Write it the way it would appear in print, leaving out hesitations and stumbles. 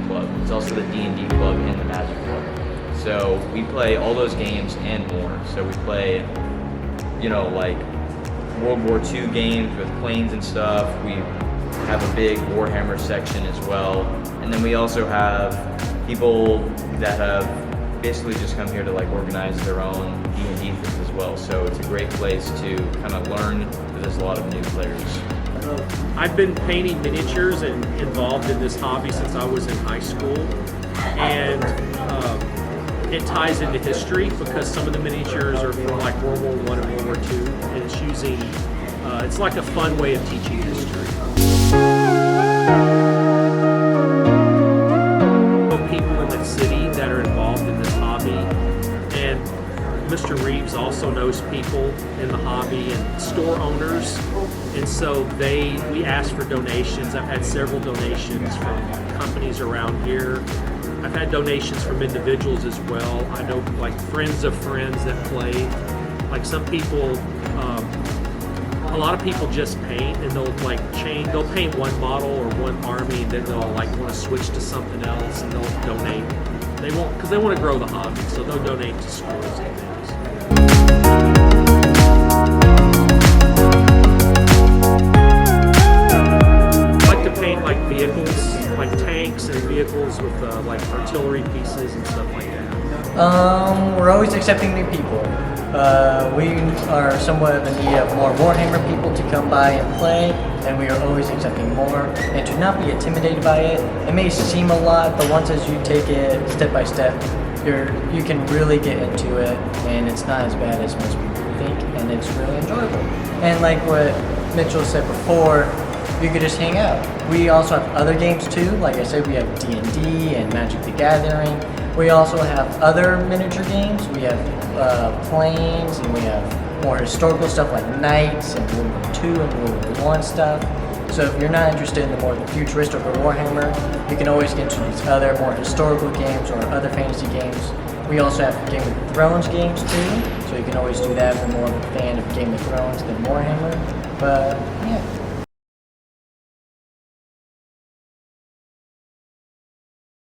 club. It's also the D&D club and the Magic club. So we play all those games and more. So we play, like World War II games with planes and stuff. We have a big Warhammer section as well. And then we also have people that have basically just come here to like organize their own D&D things as well. So it's a great place to kind of learn, but there's a lot of new players. I've been painting miniatures and involved in this hobby since I was in high school, and it ties into history because some of the miniatures are from like World War I and World War II, and it's using, it's like a fun way of teaching history. People in the city that are involved in this hobby, and Mr. Reeves also knows people in the hobby and store owners, and so we ask for donations. I've had several donations from companies around here. I've had donations from individuals as well. I know like friends of friends that play. Like some people, a lot of people just paint and they'll paint one model or one army, and then they'll like want to switch to something else and they'll donate. They won't, because they want to grow the hobby, so they'll donate to schools and things. I like to paint like vehicles, like tanks and vehicles with like artillery pieces and stuff like that. We're always accepting new people. We are somewhat in need of more Warhammer people to come by and play, and we are always accepting more. And to not be intimidated by it. It may seem a lot, but once as you take it step by step, you can really get into it, and it's not as bad as most people think, and it's really enjoyable. And like what Mitchell said before, you could just hang out. We also have other games too. Like I said, we have D&D and Magic the Gathering. We also have other miniature games. We have planes, and we have more historical stuff like knights and World War II and World War I stuff. So if you're not interested in the more futuristic or Warhammer, you can always get into these other more historical games or other fantasy games. We also have Game of Thrones games too, so you can always do that if you're more of a fan of Game of Thrones than Warhammer. But yeah.